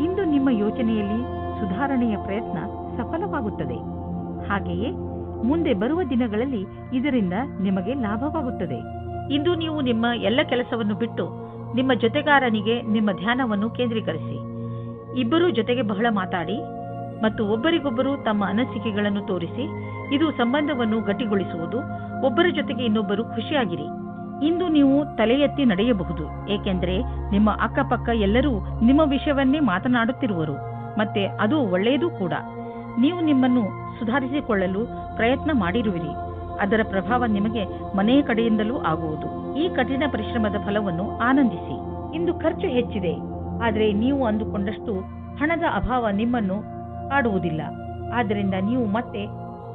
ಇಂದು ನಿಮ್ಮ ಯೋಚನೆಯಲ್ಲಿ ಸುಧಾರಣೆಯ ಪ್ರಯತ್ನ ಸಫಲವಾಗುತ್ತದೆ. ಹಾಗೆಯೇ ಮುಂದೆ ಬರುವ ದಿನಗಳಲ್ಲಿ ಇದರಿಂದ ನಿಮಗೆ ಲಾಭವಾಗುತ್ತದೆ. ಇಂದು ನೀವು ನಿಮ್ಮ ಎಲ್ಲ ಕೆಲಸವನ್ನು ಬಿಟ್ಟು ನಿಮ್ಮ ಜೊತೆಗಾರನಿಗೆ ನಿಮ್ಮ ಧ್ಯಾನವನ್ನು ಕೇಂದ್ರೀಕರಿಸಿ. ಇಬ್ಬರೂ ಜೊತೆಗೆ ಬಹಳ ಮಾತಾಡಿ ಮತ್ತು ಒಬ್ಬರಿಗೊಬ್ಬರು ತಮ್ಮ ಅನಿಸಿಕೆಗಳನ್ನು ತೋರಿಸಿ. ಇದು ಸಂಬಂಧವನ್ನು ಗಟ್ಟಿಗೊಳಿಸುವುದು. ಒಬ್ಬರ ಜೊತೆಗೆ ಇನ್ನೊಬ್ಬರು ಖುಷಿಯಾಗಿರಿ. ಇಂದು ನೀವು ತಲೆ ಎತ್ತಿ ನಡೆಯಬಹುದು, ಏಕೆಂದರೆ ನಿಮ್ಮ ಅಕ್ಕಪಕ್ಕ ಎಲ್ಲರೂ ನಿಮ್ಮ ವಿಷಯವನ್ನೇ ಮಾತನಾಡುತ್ತಿರುವರು. ಮತ್ತೆ ಅದು ಒಳ್ಳೆಯದೂ ಕೂಡ. ನೀವು ನಿಮ್ಮನ್ನು ಸುಧಾರಿಸಿಕೊಳ್ಳಲು ಪ್ರಯತ್ನ ಮಾಡಿರುವಿರಿ. ಅದರ ಪ್ರಭಾವ ನಿಮಗೆ ಮನೆಯ ಕಡೆಯಿಂದಲೂ ಆಗುವುದು. ಈ ಕಠಿಣ ಪರಿಶ್ರಮದ ಫಲವನ್ನು ಆನಂದಿಸಿ. ಇಂದು ಖರ್ಚು ಹೆಚ್ಚಿದೆ, ಆದರೆ ನೀವು ಅಂದುಕೊಂಡಷ್ಟು ಹಣದ ಅಭಾವ ನಿಮ್ಮನ್ನು ಕಾಡುವುದಿಲ್ಲ. ಆದ್ದರಿಂದ ನೀವು ಮತ್ತೆ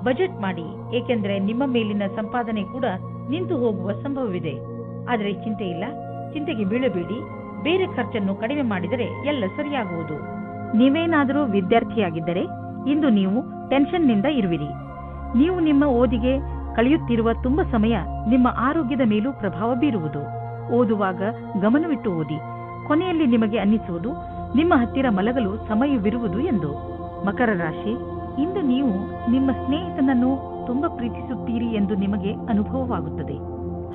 ಬಜೆಟ್ ಮಾಡಿ, ಏಕೆಂದರೆ ನಿಮ್ಮ ಮೇಲಿನ ಸಂಪಾದನೆ ಕೂಡ ನಿಂತು ಹೋಗುವ ಸಂಭವವಿದೆ. ಆದರೆ ಚಿಂತೆ ಇಲ್ಲ, ಚಿಂತೆಗೆ ಬೀಳಬೇಡಿ. ಬೇರೆ ಖರ್ಚನ್ನು ಕಡಿಮೆ ಮಾಡಿದರೆ ಎಲ್ಲ ಸರಿಯಾಗುವುದು. ನೀವೇನಾದರೂ ವಿದ್ಯಾರ್ಥಿಯಾಗಿದ್ದರೆ ಇಂದು ನೀವು ಟೆನ್ಷನ್ನಿಂದ ಇರುವಿರಿ. ನೀವು ನಿಮ್ಮ ಓದಿಗೆ ಕಳೆಯುತ್ತಿರುವ ತುಂಬ ಸಮಯ ನಿಮ್ಮ ಆರೋಗ್ಯದ ಮೇಲೂ ಪ್ರಭಾವ ಬೀರುವುದು. ಓದುವಾಗ ಗಮನವಿಟ್ಟು ಓದಿ. ಕೊನೆಯಲ್ಲಿ ನಿಮಗೆ ಅನ್ನಿಸುವುದು ನಿಮ್ಮ ಹತ್ತಿರ ಮಲಗಲು ಸಮಯವಿರುವುದು ಎಂದು. ಮಕರ ರಾಶಿ, ಇಂದು ನೀವು ನಿಮ್ಮ ಸ್ನೇಹಿತನನ್ನು ತುಂಬಾ ಪ್ರೀತಿಸುತ್ತೀರಿ ಎಂದು ನಿಮಗೆ ಅನುಭವವಾಗುತ್ತದೆ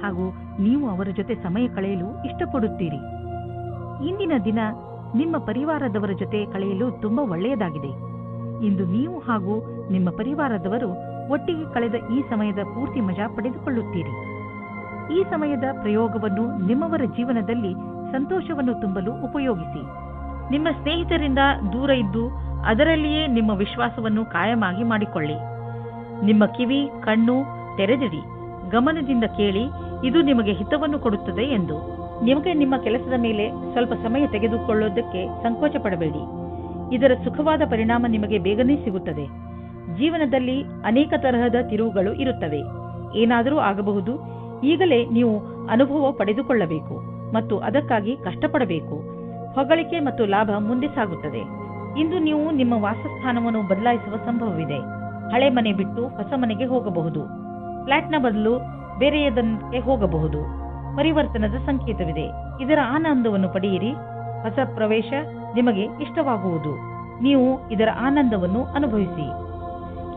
ಹಾಗೂ ನೀವು ಅವರ ಜೊತೆ ಸಮಯ ಕಳೆಯಲು ಇಷ್ಟಪಡುತ್ತೀರಿ. ಇಂದಿನ ದಿನ ನಿಮ್ಮ ಪರಿವಾರದವರ ಜೊತೆ ಕಳೆಯಲು ತುಂಬಾ ಒಳ್ಳೆಯದಾಗಿದೆ. ಇಂದು ನೀವು ಹಾಗೂ ನಿಮ್ಮ ಪರಿವಾರದವರು ಒಟ್ಟಿಗೆ ಕಳೆದ ಈ ಸಮಯದ ಪೂರ್ತಿ ಮಜಾ ಪಡೆದುಕೊಳ್ಳುತ್ತೀರಿ. ಈ ಸಮಯದ ಪ್ರಯೋಗವನ್ನು ನಿಮ್ಮವರ ಜೀವನದಲ್ಲಿ ಸಂತೋಷವನ್ನು ತುಂಬಲು ಉಪಯೋಗಿಸಿ. ನಿಮ್ಮ ಸ್ನೇಹಿತರಿಂದ ದೂರ ಇದ್ದು ಅದರಲ್ಲಿಯೇ ನಿಮ್ಮ ವಿಶ್ವಾಸವನ್ನು ಕಾಯಮಾಗಿ ಮಾಡಿಕೊಳ್ಳಿ. ನಿಮ್ಮ ಕಿವಿ, ಕಣ್ಣು ತೆರೆದಿಡಿ. ಗಮನದಿಂದ ಕೇಳಿ, ಇದು ನಿಮಗೆ ಹಿತವನ್ನು ಕೊಡುತ್ತದೆ ಎಂದು. ನಿಮಗೆ ನಿಮ್ಮ ಕೆಲಸದ ಮೇಲೆ ಸ್ವಲ್ಪ ಸಮಯ ತೆಗೆದುಕೊಳ್ಳೋದಕ್ಕೆ ಸಂಕೋಚ ಪಡಬೇಡಿ. ಇದರ ಸುಖವಾದ ಪರಿಣಾಮ ನಿಮಗೆ ಬೇಗನೆ ಸಿಗುತ್ತದೆ. ಜೀವನದಲ್ಲಿ ಅನೇಕ ತರಹದ ತಿರುವುಗಳು ಇರುತ್ತವೆ. ಏನಾದರೂ ಆಗಬಹುದು. ಈಗಲೇ ನೀವು ಅನುಭವ ಪಡೆದುಕೊಳ್ಳಬೇಕು ಮತ್ತು ಅದಕ್ಕಾಗಿ ಕಷ್ಟಪಡಬೇಕು. ಹೊಗಳಿಕೆ ಮತ್ತು ಲಾಭ ಮುಂದೆ ಸಾಗುತ್ತದೆ. ಇಂದು ನೀವು ನಿಮ್ಮ ವಾಸಸ್ಥಾನವನ್ನು ಬದಲಾಯಿಸುವ ಸಂಭವವಿದೆ. ಹಳೆ ಮನೆ ಬಿಟ್ಟು ಹೊಸ ಮನೆಗೆ ಹೋಗಬಹುದು. ಫ್ಲಾಟ್ನ ಬದಲು ಬೇರೆಯದಕ್ಕೆ ಹೋಗಬಹುದು. ಪರಿವರ್ತನದ ಸಂಕೇತವಿದೆ. ಇದರ ಆನಂದವನ್ನು ಪಡೆಯಿರಿ. ಹೊಸ ಪ್ರವೇಶ ನಿಮಗೆ ಇಷ್ಟವಾಗುವುದು. ನೀವು ಇದರ ಆನಂದವನ್ನು ಅನುಭವಿಸಿ.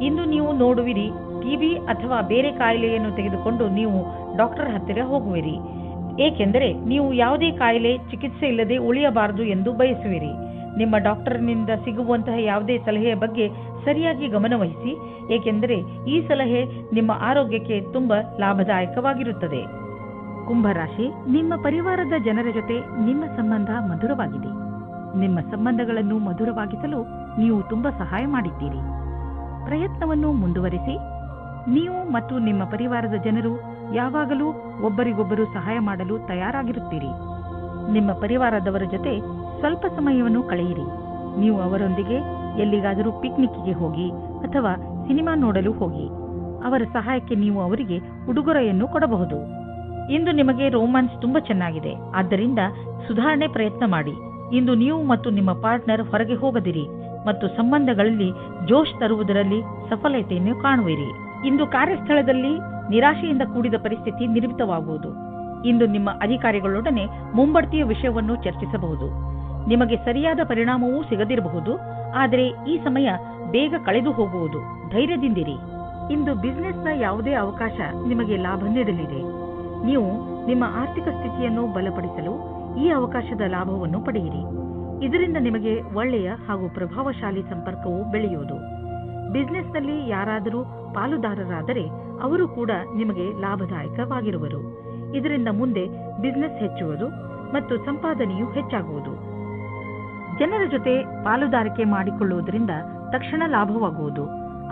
ಇಂದು ನೀವು ನೋಡುವಿರಿ, ಟಿಬಿ ಅಥವಾ ಬೇರೆ ಕಾಯಿಲೆಯನ್ನು ತೆಗೆದುಕೊಂಡು ನೀವು ಡಾಕ್ಟರ್ ಹತ್ತಿರ ಹೋಗುವಿರಿ, ಏಕೆಂದರೆ ನೀವು ಯಾವುದೇ ಕಾಯಿಲೆ ಚಿಕಿತ್ಸೆ ಇಲ್ಲದೆ ಉಳಿಯಬಾರದು ಎಂದು ಬಯಸುವಿರಿ. ನಿಮ್ಮ ಡಾಕ್ಟರ್ನಿಂದ ಸಿಗುವಂತಹ ಯಾವುದೇ ಸಲಹೆಯ ಬಗ್ಗೆ ಸರಿಯಾಗಿ ಗಮನವಹಿಸಿ, ಏಕೆಂದರೆ ಈ ಸಲಹೆ ನಿಮ್ಮ ಆರೋಗ್ಯಕ್ಕೆ ತುಂಬಾ ಲಾಭದಾಯಕವಾಗಿರುತ್ತದೆ. ಕುಂಭರಾಶಿ, ನಿಮ್ಮ ಪರಿವಾರದ ಜನರ ಜೊತೆ ನಿಮ್ಮ ಸಂಬಂಧ ಮಧುರವಾಗಿದೆ. ನಿಮ್ಮ ಸಂಬಂಧಗಳನ್ನು ಮಧುರವಾಗಿಸಲು ನೀವು ತುಂಬಾ ಸಹಾಯ ಮಾಡಿದ್ದೀರಿ. ಪ್ರಯತ್ನವನ್ನು ಮುಂದುವರಿಸಿ. ನೀವು ಮತ್ತು ನಿಮ್ಮ ಪರಿವಾರದ ಜನರು ಯಾವಾಗಲೂ ಒಬ್ಬರಿಗೊಬ್ಬರು ಸಹಾಯ ಮಾಡಲು ತಯಾರಾಗಿರುತ್ತೀರಿ. ನಿಮ್ಮ ಪರಿವಾರದವರ ಜೊತೆ ಸ್ವಲ್ಪ ಸಮಯವನ್ನು ಕಳೆಯಿರಿ. ನೀವು ಅವರೊಂದಿಗೆ ಎಲ್ಲಿಗಾದರೂ ಪಿಕ್ನಿಕ್ಗೆ ಹೋಗಿ ಅಥವಾ ಸಿನಿಮಾ ನೋಡಲು ಹೋಗಿ. ಅವರ ಸಹಾಯಕ್ಕೆ ನೀವು ಅವರಿಗೆ ಉಡುಗೊರೆಯನ್ನು ಕೊಡಬಹುದು. ಇಂದು ನಿಮಗೆ ರೋಮ್ಯಾನ್ಸ್ ತುಂಬಾ ಚೆನ್ನಾಗಿದೆ, ಆದ್ದರಿಂದ ಸುಧಾರಣೆ ಪ್ರಯತ್ನ ಮಾಡಿ. ಇಂದು ನೀವು ಮತ್ತು ನಿಮ್ಮ ಪಾರ್ಟ್ನರ್ ಹೊರಗೆ ಹೋಗದಿರಿ ಮತ್ತು ಸಂಬಂಧಗಳಲ್ಲಿ ಜೋಶ್ ತರುವುದರಲ್ಲಿ ಸಫಲತೆಯನ್ನು ಕಾಣುವಿರಿ. ಇಂದು ಕಾರ್ಯಸ್ಥಳದಲ್ಲಿ ನಿರಾಶೆಯಿಂದ ಕೂಡಿದ ಪರಿಸ್ಥಿತಿ ನಿರ್ಮಿತವಾಗುವುದು. ಇಂದು ನಿಮ್ಮ ಅಧಿಕಾರಿಗಳೊಡನೆ ಮುಂಬಡ್ತಿಯ ವಿಷಯವನ್ನು ಚರ್ಚಿಸಬಹುದು. ನಿಮಗೆ ಸರಿಯಾದ ಪರಿಣಾಮವೂ ಸಿಗದಿರಬಹುದು, ಆದರೆ ಈ ಸಮಯ ಬೇಗ ಕಳೆದು ಹೋಗುವುದು. ಧೈರ್ಯದಿಂದಿರಿ. ಇಂದು ಬಿಸಿನೆಸ್ನ ಯಾವುದೇ ಅವಕಾಶ ನಿಮಗೆ ಲಾಭ ನೀಡಲಿದೆ. ನೀವು ನಿಮ್ಮ ಆರ್ಥಿಕ ಸ್ಥಿತಿಯನ್ನು ಬಲಪಡಿಸಲು ಈ ಅವಕಾಶದ ಲಾಭವನ್ನು ಪಡೆಯಿರಿ. ಇದರಿಂದ ನಿಮಗೆ ಒಳ್ಳೆಯ ಹಾಗೂ ಪ್ರಭಾವಶಾಲಿ ಸಂಪರ್ಕವು ಬೆಳೆಯುವುದು. ಬಿಸಿನೆಸ್ನಲ್ಲಿ ಯಾರಾದರೂ ಪಾಲುದಾರರಾದರೆ ಅವರು ಕೂಡ ನಿಮಗೆ ಲಾಭದಾಯಕವಾಗಿರುವರು. ಇದರಿಂದ ಮುಂದೆ ಬಿಸಿನೆಸ್ ಹೆಚ್ಚುವುದು ಮತ್ತು ಸಂಪಾದನೆಯು ಹೆಚ್ಚಾಗುವುದು. ಜನರ ಜೊತೆ ಪಾಲುದಾರಿಕೆ ಮಾಡಿಕೊಳ್ಳುವುದರಿಂದ ತಕ್ಷಣ ಲಾಭವಾಗುವುದು.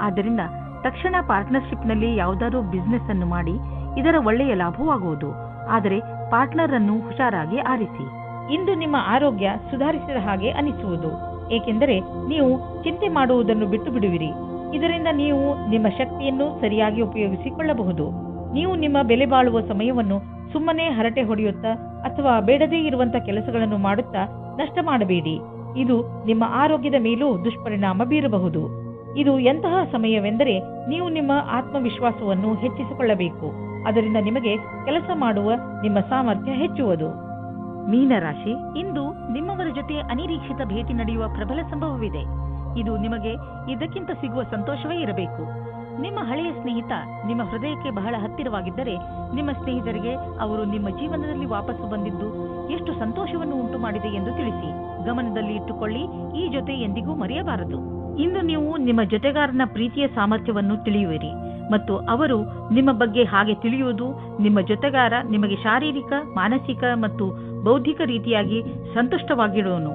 ಆದ್ದರಿಂದ ತಕ್ಷಣ ಪಾರ್ಟ್ನರ್ಶಿಪ್ನಲ್ಲಿ ಯಾವುದಾದ್ರೂ ಬಿಸಿನೆಸ್ ಅನ್ನು ಮಾಡಿ ಇದರ ಒಳ್ಳೆಯ ಲಾಭವಾಗುವುದು. ಆದರೆ ಪಾರ್ಟ್ನರ್ ಅನ್ನು ಹುಷಾರಾಗಿ ಆರಿಸಿ. ಇಂದು ನಿಮ್ಮ ಆರೋಗ್ಯ ಸುಧಾರಿಸಿದ ಹಾಗೆ ಅನಿಸುವುದು, ಏಕೆಂದರೆ ನೀವು ಚಿಂತೆ ಮಾಡುವುದನ್ನು ಬಿಟ್ಟು ಬಿಡುವಿರಿ. ಇದರಿಂದ ನೀವು ನಿಮ್ಮ ಶಕ್ತಿಯನ್ನು ಸರಿಯಾಗಿ ಉಪಯೋಗಿಸಿಕೊಳ್ಳಬಹುದು. ನೀವು ನಿಮ್ಮ ಬೆಲೆ ಬಾಳುವ ಸಮಯವನ್ನು ಸುಮ್ಮನೆ ಹರಟೆ ಹೊಡೆಯುತ್ತಾ ಅಥವಾ ಬೇಡದೇ ಇರುವಂತಹ ಕೆಲಸಗಳನ್ನು ಮಾಡುತ್ತಾ ನಷ್ಟ ಮಾಡಬೇಡಿ. ಇದು ನಿಮ್ಮ ಆರೋಗ್ಯದ ಮೇಲೂ ದುಷ್ಪರಿಣಾಮ ಬೀರಬಹುದು. ಇದು ಎಂತಹ ಸಮಯವೆಂದರೆ ನೀವು ನಿಮ್ಮ ಆತ್ಮವಿಶ್ವಾಸವನ್ನು ಹೆಚ್ಚಿಸಿಕೊಳ್ಳಬೇಕು. ಅದರಿಂದ ನಿಮಗೆ ಕೆಲಸ ಮಾಡುವ ನಿಮ್ಮ ಸಾಮರ್ಥ್ಯ ಹೆಚ್ಚುವುದು. ಮೀನರಾಶಿ, ಇಂದು ನಿಮ್ಮವರ ಜೊತೆ ಅನಿರೀಕ್ಷಿತ ಭೇಟಿ ನಡೆಯುವ ಪ್ರಬಲ ಸಂಭವವಿದೆ. ಇದು ನಿಮಗೆ ಇದಕ್ಕಿಂತ ಸಿಗುವ ಸಂತೋಷವೇ ಇರಬೇಕು. ನಿಮ್ಮ ಹಳೆಯ ಸ್ನೇಹಿತ ನಿಮ್ಮ ಹೃದಯಕ್ಕೆ ಬಹಳ ಹತ್ತಿರವಾಗಿದ್ದರೆ ನಿಮ್ಮ ಸ್ನೇಹಿತರಿಗೆ ಅವರು ನಿಮ್ಮ ಜೀವನದಲ್ಲಿ ವಾಪಸ್ಸು ಬಂದಿದ್ದು ಎಷ್ಟು ಸಂತೋಷವನ್ನು ಉಂಟು ಮಾಡಿದೆ ಎಂದು ತಿಳಿಸಿ. ಗಮನದಲ್ಲಿ ಇಟ್ಟುಕೊಳ್ಳಿ, ಈ ಜೊತೆ ಎಂದಿಗೂ ಮರೆಯಬಾರದು. ಇಂದು ನೀವು ನಿಮ್ಮ ಜೊತೆಗಾರನ ಪ್ರೀತಿಯ ಸಾಮರ್ಥ್ಯವನ್ನು ತಿಳಿಯುವಿರಿ ಮತ್ತು ಅವರು ನಿಮ್ಮ ಬಗ್ಗೆ ಹಾಗೆ ತಿಳಿಯುವುದು ನಿಮ್ಮ ಜೊತೆಗಾರ ನಿಮಗೆ ಶಾರೀರಿಕ, ಮಾನಸಿಕ ಮತ್ತು ಬೌದ್ಧಿಕ ರೀತಿಯಾಗಿ ಸಂತುಷ್ಟವಾಗಿರುವನು.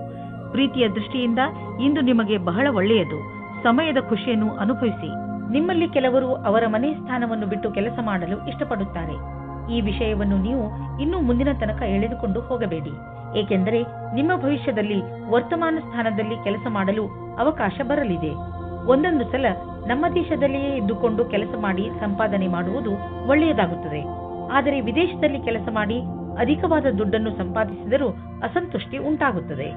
ಪ್ರೀತಿಯ ದೃಷ್ಟಿಯಿಂದ ಇಂದು ನಿಮಗೆ ಬಹಳ ಒಳ್ಳೆಯದು. ಸಮಯದ ಖುಷಿಯನ್ನು ಅನುಭವಿಸಿ. ನಿಮ್ಮಲ್ಲಿ ಕೆಲವರು ಅವರ ಮನೆ ಸ್ಥಾನವನ್ನು ಬಿಟ್ಟು ಕೆಲಸ ಮಾಡಲು ಇಷ್ಟಪಡುತ್ತಾರೆ. ಈ ವಿಷಯವನ್ನು ನೀವು ಇನ್ನೂ ಮುಂದಿನ ತನಕ ಎಳೆದುಕೊಂಡು ಹೋಗಬೇಡಿ, ಏಕೆಂದರೆ ನಿಮ್ಮ ಭವಿಷ್ಯದಲ್ಲಿ ವರ್ತಮಾನ ಸ್ಥಾನದಲ್ಲಿ ಕೆಲಸ ಮಾಡಲು ಅವಕಾಶ ಬರಲಿದೆ. ಒಂದೊಂದು ಸಲ ನಮ್ಮ ದೇಶದಲ್ಲಿಯೇ ಇದ್ದುಕೊಂಡು ಕೆಲಸ ಮಾಡಿ ಸಂಪಾದನೆ ಮಾಡುವುದು ಒಳ್ಳೆಯದಾಗುತ್ತದೆ. ಆದರೆ ವಿದೇಶದಲ್ಲಿ ಕೆಲಸ ಮಾಡಿ ಅಧಿಕವಾದ ದುಡ್ಡನ್ನು ಸಂಪಾದಿಸಿದರೂ ಅಸಂತುಷ್ಟಿ ಉಂಟಾಗುತ್ತದೆ.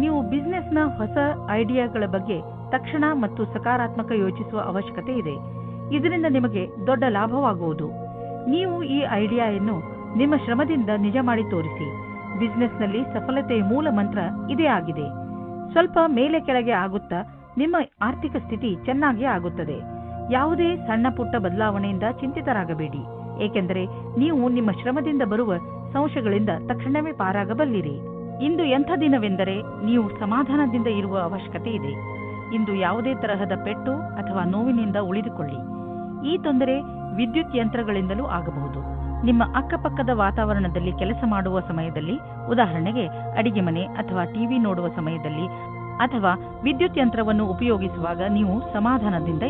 ನೀವು ಬಿಸಿನೆಸ್ನ ಹೊಸ ಐಡಿಯಾಗಳ ಬಗ್ಗೆ ತಕ್ಷಣ ಮತ್ತು ಸಕಾರಾತ್ಮಕ ಯೋಚಿಸುವ ಅವಶ್ಯಕತೆ ಇದೆ. ಇದರಿಂದ ನಿಮಗೆ ದೊಡ್ಡ ಲಾಭವಾಗುವುದು. ನೀವು ಈ ಐಡಿಯಾವನ್ನು ನಿಮ್ಮ ಶ್ರಮದಿಂದ ನಿಜ ಮಾಡಿ ತೋರಿಸಿ. ಬಿಸಿನೆಸ್ನಲ್ಲಿ ಸಫಲತೆಯ ಮೂಲ ಮಂತ್ರ ಇದೇ ಆಗಿದೆ. ಸ್ವಲ್ಪ ಮೇಲೆ ಕೆಳಗೆ ಆಗುತ್ತಾ ನಿಮ್ಮ ಆರ್ಥಿಕ ಸ್ಥಿತಿ ಚೆನ್ನಾಗಿ ಆಗುತ್ತದೆ. ಯಾವುದೇ ಸಣ್ಣ ಪುಟ್ಟ ಬದಲಾವಣೆಯಿಂದ ಚಿಂತಿತರಾಗಬೇಡಿ, ಏಕೆಂದರೆ ನೀವು ನಿಮ್ಮ ಶ್ರಮದಿಂದ ಬರುವ ಸಂಶಯಗಳಿಂದ ತಕ್ಷಣವೇ ಪಾರಾಗಬಲ್ಲಿರಿ. ಇಂದು ಎಂಥ ದಿನವೆಂದರೆ ನೀವು ಸಮಾಧಾನದಿಂದ ಇರುವ ಅವಶ್ಯಕತೆ ಇದೆ. ಇಂದು ಯಾವುದೇ ತರಹದ ಪೆಟ್ಟು ಅಥವಾ ನೋವಿನಿಂದ ಉಳಿದುಕೊಳ್ಳಿ. ಈ ತೊಂದರೆ ವಿದ್ಯುತ್ ಯಂತ್ರಗಳಿಂದಲೂ ಆಗಬಹುದು. ನಿಮ್ಮ ಅಕ್ಕಪಕ್ಕದ ವಾತಾವರಣದಲ್ಲಿ ಕೆಲಸ ಮಾಡುವ ಸಮಯದಲ್ಲಿ, ಉದಾಹರಣೆಗೆ ಅಡಿಗೆ ಮನೆ ಅಥವಾ ಟಿವಿ ನೋಡುವ ಸಮಯದಲ್ಲಿ ಅಥವಾ ವಿದ್ಯುತ್ ಯಂತ್ರವನ್ನು ಉಪಯೋಗಿಸುವಾಗ ನೀವು ಸಮಾಧಾನದಿಂದ